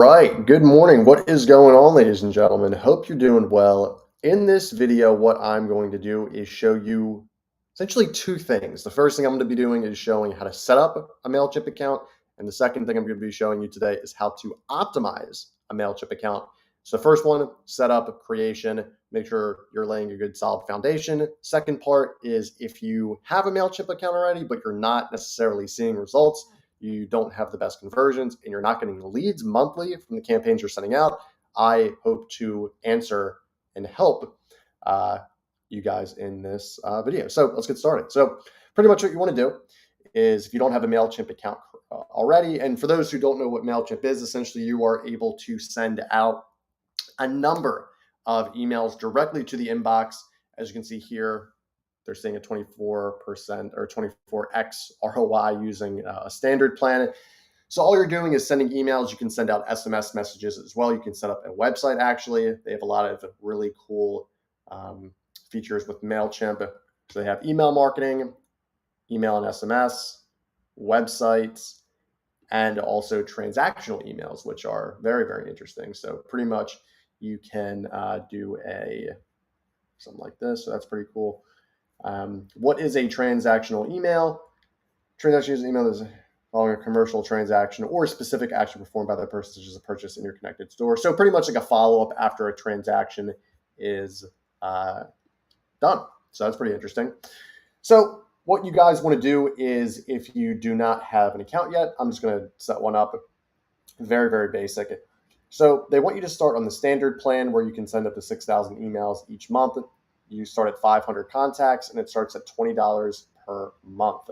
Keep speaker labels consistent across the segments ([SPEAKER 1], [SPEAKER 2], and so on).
[SPEAKER 1] Right. Good morning. What is going on, ladies and gentlemen? Hope you're doing well. In this video, what I'm going to do is show you essentially two things. The first thing I'm going to be doing is showing how to set up a Mailchimp account. And the second thing I'm going to be showing you today is how to optimize a Mailchimp account. So the first one, setup, creation, make sure you're laying a good solid foundation. Second part is if you have a Mailchimp account already, but you're not necessarily seeing results, you don't have the best conversions, and you're not getting leads monthly from the campaigns you're sending out, I hope to answer and help you guys in this video. So let's get started. So pretty much what you want to do is if you don't have a MailChimp account already, and for those who don't know what MailChimp is, essentially you are able to send out a number of emails directly to the inbox. As you can see here, they're seeing a 24% or 24x ROI using a standard plan. So all you're doing is sending emails. You can send out SMS messages as well. You can set up a website. Actually, they have a lot of really cool features with Mailchimp. So they have email marketing, email and SMS, websites, and also transactional emails, which are very, very interesting. So pretty much you can do something like this. So that's pretty cool. What is a transactional email? Transactional email is following a commercial transaction or a specific action performed by the person, such as a purchase in your connected store. So pretty much like a follow-up after a transaction is done. So that's pretty interesting. So what you guys want to do is, if you do not have an account yet, I'm just going to set one up. Very, very basic. So they want you to start on the standard plan where you can send up to 6,000 emails each month. You start at 500 contacts, and it starts at $20 per month.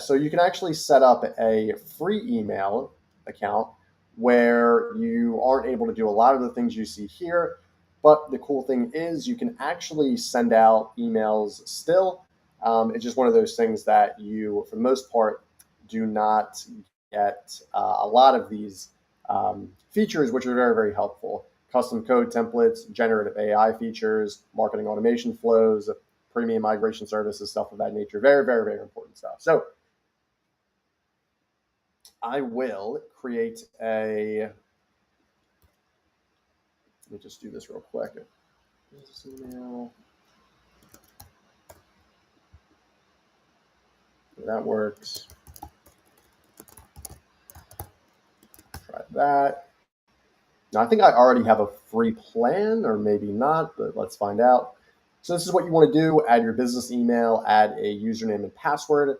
[SPEAKER 1] So you can actually set up a free email account where you aren't able to do a lot of the things you see here. But the cool thing is you can actually send out emails still. It's just one of those things that you, for the most part, do not get a lot of these features, which are very, very helpful. Custom code templates, generative AI features, marketing automation flows, premium migration services, stuff of that nature. Very, very, very important stuff. So I will create let me just do this real quick. Email. That works. Try that. Now, I think I already have a free plan, or maybe not, but let's find out. So this is what you want to do. Add your business email, add a username and password.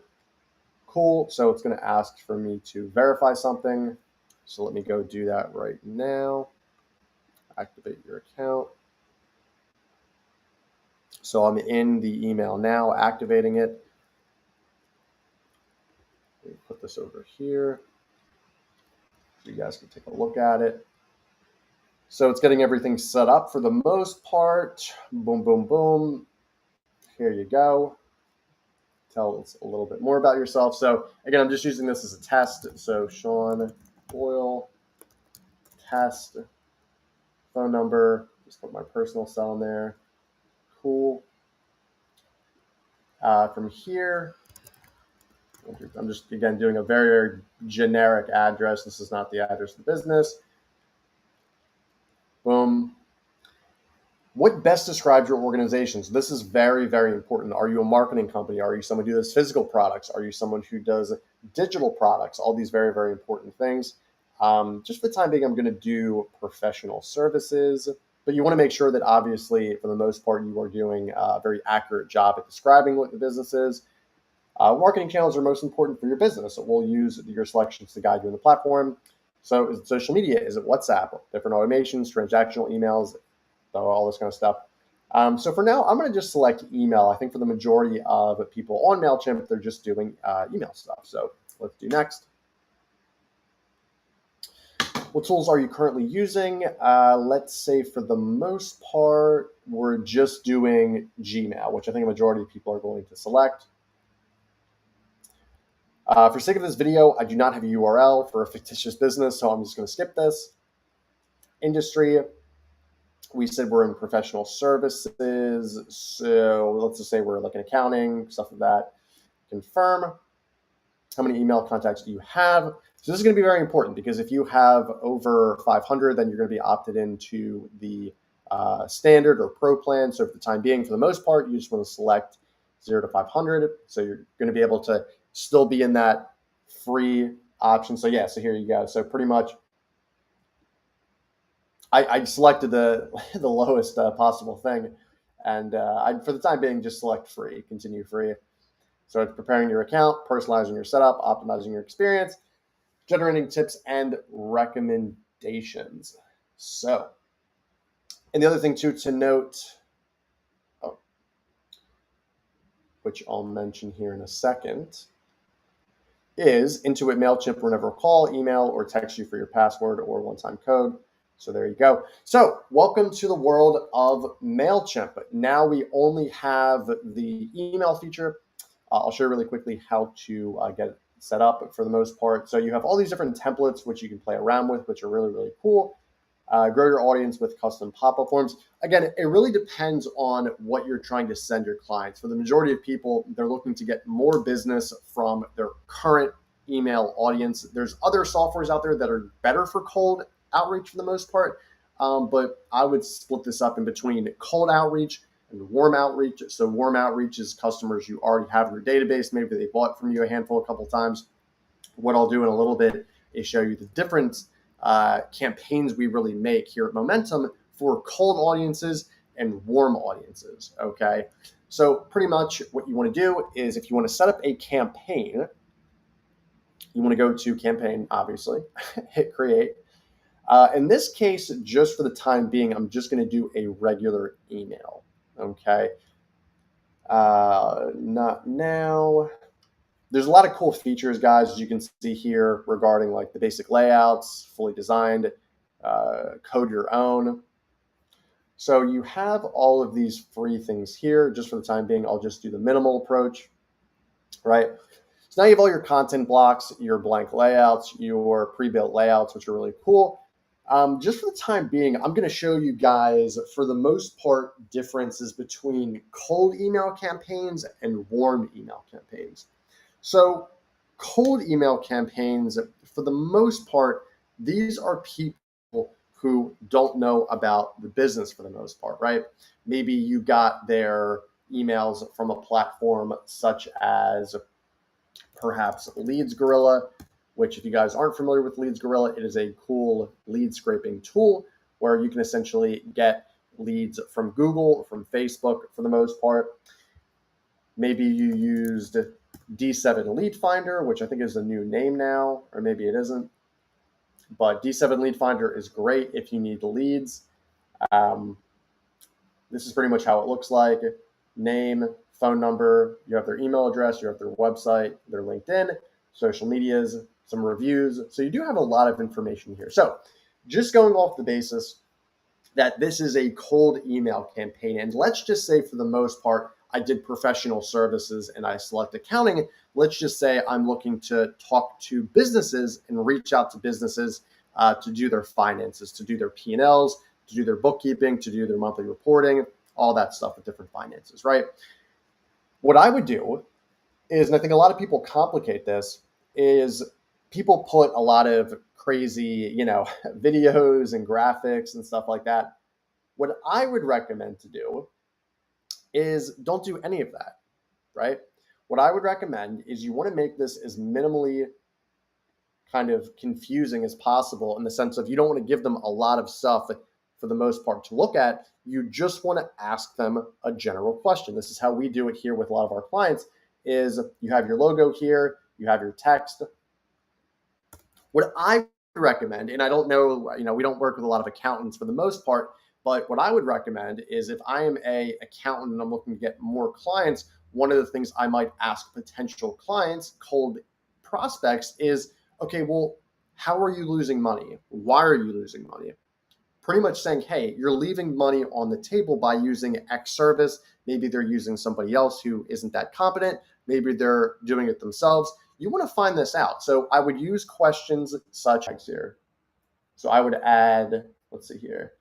[SPEAKER 1] Cool. So it's going to ask for me to verify something. So let me go do that right now. Activate your account. So I'm in the email now, activating it. Let me put this over here so you guys can take a look at it. So it's getting everything set up for the most part. Boom, boom, boom. Here you go. Tell us a little bit more about yourself. So again, I'm just using this as a test. So Sean Boyle, test, phone number, just put my personal cell in there. Cool. From here, I'm just, again, doing a very, very generic address. This is not the address of the business. Boom. What best describes your organization? So this is very, very important. Are you a marketing company? Are you someone who does physical products? Are you someone who does digital products? All these very, very important things. Just for the time being, I'm going to do professional services, but you want to make sure that obviously, for the most part, you are doing a very accurate job at describing what the business is. Marketing channels are most important for your business. So we'll use your selections to guide you in the platform. So is it social media? Is it WhatsApp? Different automations, transactional emails, all this kind of stuff. So for now, I'm going to just select email. I think for the majority of people on Mailchimp, they're just doing email stuff. So let's do next. What tools are you currently using? Let's say for the most part, we're just doing Gmail, which I think a majority of people are going to select. For sake of this video, I do not have a URL for a fictitious business, so I'm just going to skip this. Industry. We said we're in professional services, so let's just say we're like in accounting, stuff like that. Confirm. How many email contacts do you have? So this is going to be very important because if you have over 500, then you're going to be opted into the standard or pro plan. So for the time being, for the most part, you just want to select 0 to 500. So you're going to be able to still be in that free option. So yeah, so here you go. So pretty much I selected the the lowest possible thing, and I, for the time being, just select free, continue free. So it's preparing your account, personalizing your setup, optimizing your experience, generating tips and recommendations. So, and the other thing too to note, oh, which I'll mention here in a second, is Intuit Mailchimp will never call, email, or text you for your password or one-time code. So there you go. So welcome to the world of Mailchimp. Now we only have the email feature. I'll show you really quickly how to get it set up for the most part. So you have all these different templates which you can play around with, which are really, really cool. Grow your audience with custom pop-up forms. Again, it really depends on what you're trying to send your clients. For the majority of people, they're looking to get more business from their current email audience. There's other softwares out there that are better for cold outreach for the most part, but I would split this up in between cold outreach and warm outreach. So warm outreach is customers you already have in your database. Maybe they bought from you a handful a couple times. What I'll do in a little bit is show you the different campaigns we really make here at Momentum for cold audiences and warm audiences. Okay, so pretty much what you want to do is if you want to set up a campaign, you want to go to campaign, obviously, hit create. In this case, just for the time being, I'm just going to do a regular email. Okay, not now. There's a lot of cool features, guys, as you can see here regarding like the basic layouts, fully designed, code your own. So you have all of these free things here. Just for the time being, I'll just do the minimal approach, right? So now you have all your content blocks, your blank layouts, your pre-built layouts, which are really cool. Just for the time being, I'm going to show you guys, for the most part, differences between cold email campaigns and warm email campaigns. So cold email campaigns, for the most part, these are people who don't know about the business for the most part, right? Maybe you got their emails from a platform such as perhaps Leads Gorilla, which if you guys aren't familiar with Leads Gorilla, it is a cool lead scraping tool where you can essentially get leads from Google, from Facebook for the most part. Maybe you used D7 Lead Finder, which I think is a new name now, or maybe it isn't. But D7 Lead Finder is great if you need leads. This is pretty much how it looks like. Name, phone number, you have their email address, you have their website, their LinkedIn, social medias, some reviews. So you do have a lot of information here. So just going off the basis that this is a cold email campaign, and let's just say for the most part, I did professional services and I select accounting. Let's just say I'm looking to talk to businesses and reach out to businesses to do their finances, to do their P&Ls, to do their bookkeeping, to do their monthly reporting, all that stuff with different finances, right? What I would do is, and I think a lot of people complicate this, is people put a lot of crazy, videos and graphics and stuff like that. What I would recommend to do is don't do any of that, right? What I would recommend is you want to make this as minimally kind of confusing as possible, in the sense of you don't want to give them a lot of stuff for the most part to look at. You just want to ask them a general question. This is how we do it here with a lot of our clients, is you have your logo here, you have your text. What I recommend, and I don't know, we don't work with a lot of accountants for the most part, but what I would recommend is if I am a accountant and I'm looking to get more clients, one of the things I might ask potential clients, cold prospects, is, okay, well, how are you losing money? Why are you losing money? Pretty much saying, hey, you're leaving money on the table by using X service. Maybe they're using somebody else who isn't that competent. Maybe they're doing it themselves. You want to find this out. So I would use questions such as here. So I would add, let's see here.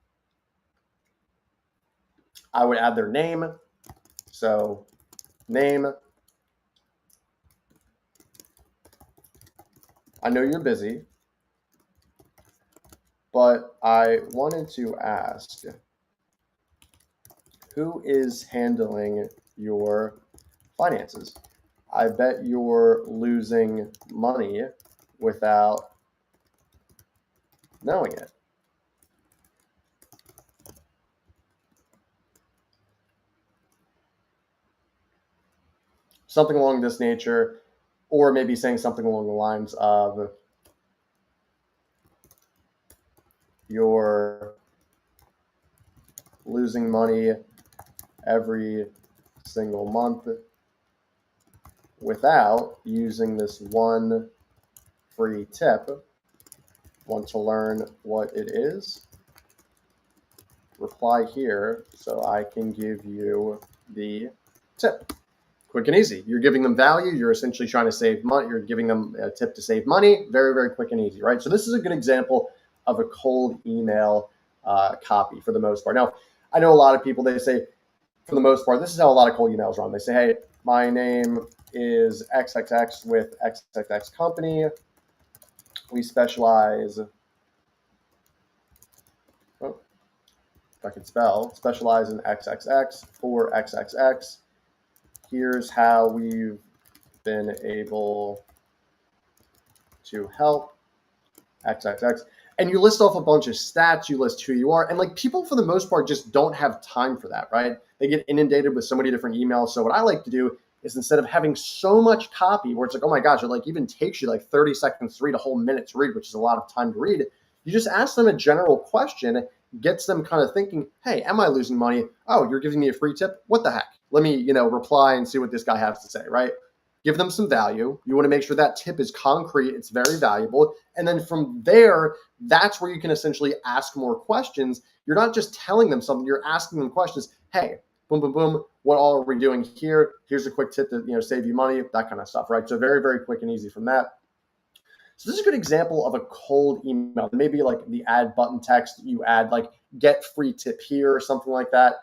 [SPEAKER 1] I would add their name. So name, I know you're busy, but I wanted to ask, who is handling your finances? I bet you're losing money without knowing it. Something along this nature, or maybe saying something along the lines of, you're losing money every single month without using this one free tip. Want to learn what it is? Reply here so I can give you the tip. Quick and easy. You're giving them value. You're essentially trying to save money. You're giving them a tip to save money. Very, very quick and easy, right? So this is a good example of a cold email copy for the most part. Now, I know a lot of people, they say, for the most part, this is how a lot of cold emails run. They say, hey, my name is XXX with XXX company. We specialize, oh, if I can spell, specialize in XXX for XXX. Here's how we've been able to help XXX. And you list off a bunch of stats, you list who you are. And like, people for the most part just don't have time for that, right? They get inundated with so many different emails. So what I like to do is, instead of having so much copy where it's like, oh my gosh, it like even takes you like 30 seconds to read, a whole minute to read, which is a lot of time to read, you just ask them a general question, gets them kind of thinking, hey, am I losing money? Oh, you're giving me a free tip? What the heck? Let me, reply and see what this guy has to say, right? Give them some value. You want to make sure that tip is concrete, it's very valuable. And then from there, that's where you can essentially ask more questions. You're not just telling them something, you're asking them questions. Hey, boom, boom, boom, what all are we doing here? Here's a quick tip to save you money, that kind of stuff, right? So very, very quick and easy from that. So this is a good example of a cold email. Maybe like the add button text, you add like get free tip here or something like that.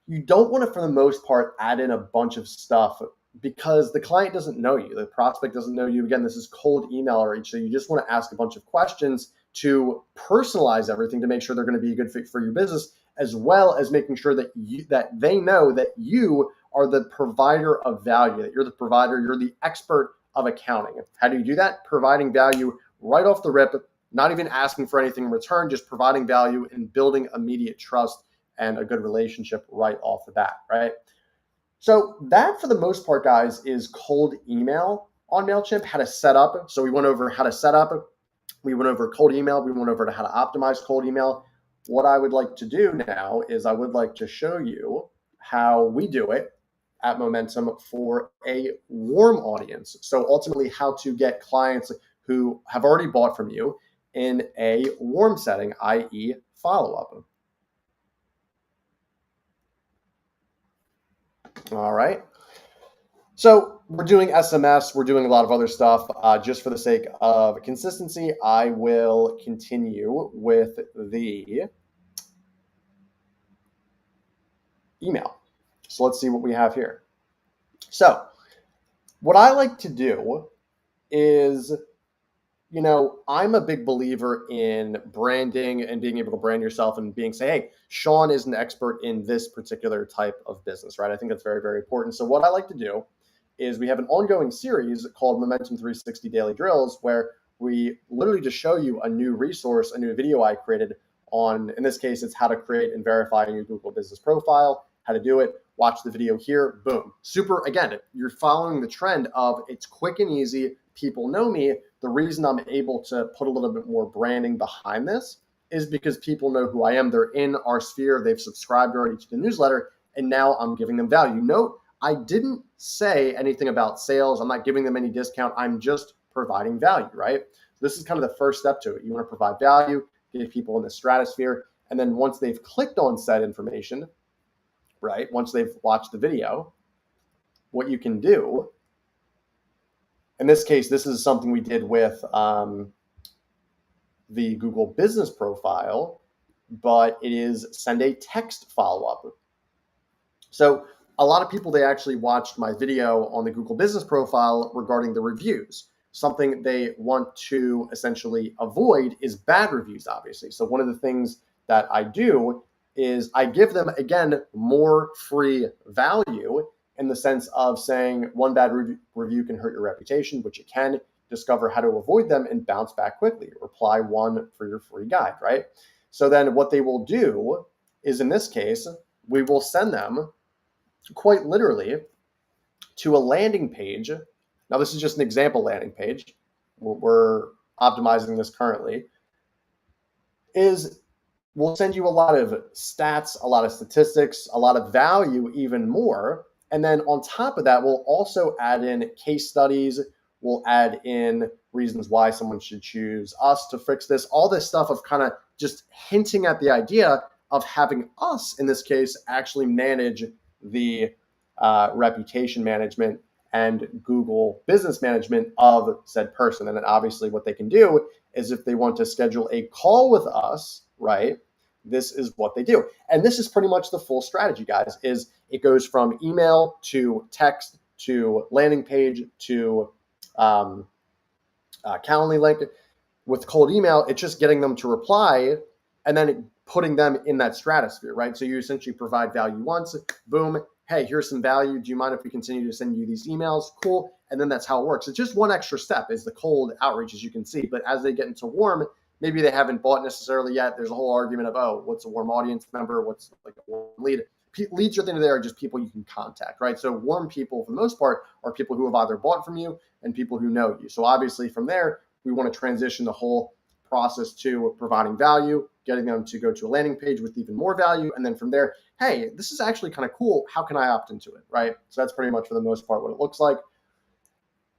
[SPEAKER 1] You don't want to, for the most part, add in a bunch of stuff because the client doesn't know you. The prospect doesn't know you. Again, this is cold email outreach. So you just want to ask a bunch of questions to personalize everything to make sure they're going to be a good fit for your business, as well as making sure that they know that you are the provider of value, that you're the provider, you're the expert of accounting. How do you do that? Providing value right off the rip, not even asking for anything in return, just providing value and building immediate trust and a good relationship right off the bat, right? So that, for the most part, guys, is cold email on Mailchimp, how to set up. So we went over how to set up. We went over cold email. We went over to how to optimize cold email. What I would like to do now is I would like to show you how we do it at Momentum for a warm audience. So ultimately, how to get clients who have already bought from you in a warm setting, i.e. follow-up. All right. So we're doing SMS. We're doing a lot of other stuff. Just for the sake of consistency, I will continue with the email. So let's see what we have here. So what I like to do is, I'm a big believer in branding and being able to brand yourself and say, hey, Sean is an expert in this particular type of business, right? I think that's very, very important. So what I like to do is, we have an ongoing series called Momentum 360 Daily Drills, where we literally just show you a new resource, a new video I created on, in this case, it's how to create and verify a new Google business profile, how to do it. Watch the video here, boom. Super, again, you're following the trend of it's quick and easy. People know me. The reason I'm able to put a little bit more branding behind this is because people know who I am. They're in our sphere. They've subscribed already to the newsletter, and now I'm giving them value. Note, I didn't say anything about sales. I'm not giving them any discount. I'm just providing value, right? This is kind of the first step to it. You want to provide value, get people in the stratosphere, and then once they've clicked on said information, right, once they've watched the video, what you can do, in this case, this is something we did with the Google business profile, but it is send a text follow-up. So a lot of people, they actually watched my video on the Google business profile regarding the reviews. something they want to essentially avoid is bad reviews, obviously. So one of the things that I do is I give them, again, more free value in the sense of saying one bad review can hurt your reputation, which it can. Discover how to avoid them and bounce back quickly. Reply one for your free guide, right? So then what they will do is, in this case, we will send them quite literally to a landing page. Now, this is just an example landing page. We're optimizing this currently. We'll send you a lot of stats, a lot of statistics, a lot of value, even more. And then on top of that, we'll also add in case studies. We'll add in reasons why someone should choose us to fix this. All this stuff of kind of just hinting at the idea of having us, in this case, actually manage the reputation management and Google business management of said person. And then obviously what they can do is if they want to schedule a call with us, right, this is what they do. And this is pretty much the full strategy, guys, is it goes from email to text to landing page to Calendly link. With cold email, it's just getting them to reply and then putting them in that stratosphere, right? So you essentially provide value once, boom, hey, here's some value. Do you mind if we continue to send you these emails? Cool. And then that's how it works. It's just one extra step is the cold outreach, as you can see. But as they get into warm, maybe they haven't bought necessarily yet. There's a whole argument of, oh, what's a warm audience member? What's like a warm lead? Leads at the end of the day are just people you can contact, right? So warm people, for the most part, are people who have either bought from you and people who know you. So obviously from there, we want to transition the whole process to providing value, getting them to go to a landing page with even more value. And then from there, hey, this is actually kind of cool. How can I opt into it, right? So that's pretty much for the most part what it looks like.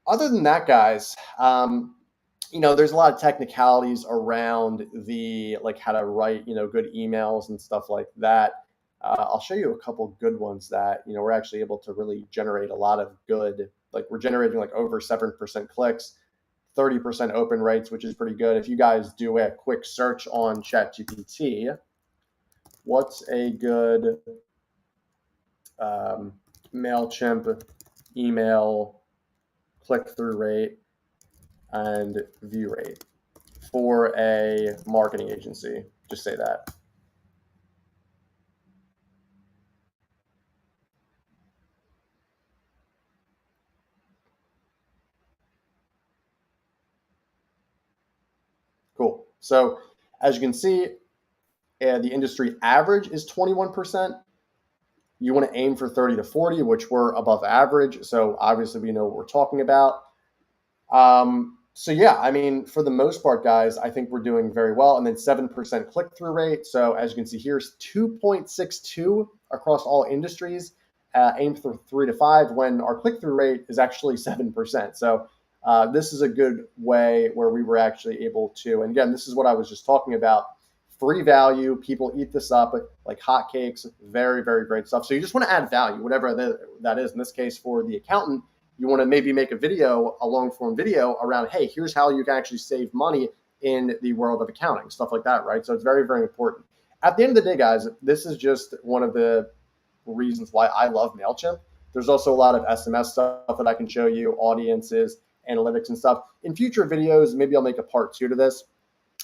[SPEAKER 1] Other than that, guys, there's a lot of technicalities around the, like how to write, good emails and stuff like that. I'll show you a couple good ones that, we're actually able to really generate a lot of good, like we're generating like over 7% clicks, 30% open rates, which is pretty good. If you guys do a quick search on ChatGPT, what's a good Mailchimp email click-through rate and view rate for a marketing agency? Just say that. Cool. So as you can see, the industry average is 21%. You want to aim for 30 to 40, which we're above average. So obviously we know what we're talking about. So yeah, I mean, for the most part, guys, I think we're doing very well. And then 7% click-through rate. So as you can see, here's 2.62 across all industries. Aim for 3 to 5 when our click-through rate is actually 7%. So this is a good way where we were actually able to, and again, this is what I was just talking about. Free value, people eat this up like hotcakes. Very, very great stuff. So you just want to add value, whatever that is. In this case, for the accountant, you want to maybe make a video, a long form video around, hey, here's how you can actually save money in the world of accounting, stuff like that, right? So it's very, very important. At the end of the day, guys, this is just one of the reasons why I love Mailchimp. There's also a lot of SMS stuff that I can show you, audiences, analytics and stuff. In future videos, maybe I'll make a part 2 to this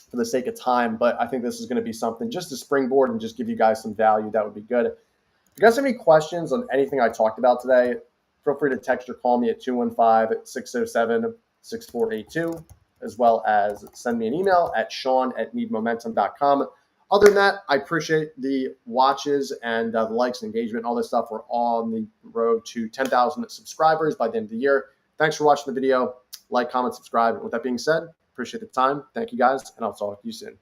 [SPEAKER 1] for the sake of time, but I think this is going to be something just to springboard and just give you guys some value. That would be good. If you guys have any questions on anything I talked about today, feel free to text or call me at 215-607-6482, as well as send me an email at sean@needmomentum.com. Other than that, I appreciate the watches and the likes, engagement, all this stuff. We're on the road to 10,000 subscribers by the end of the year. Thanks for watching the video. Like, comment, subscribe. And with that being said, appreciate the time. Thank you guys, and I'll talk to you soon.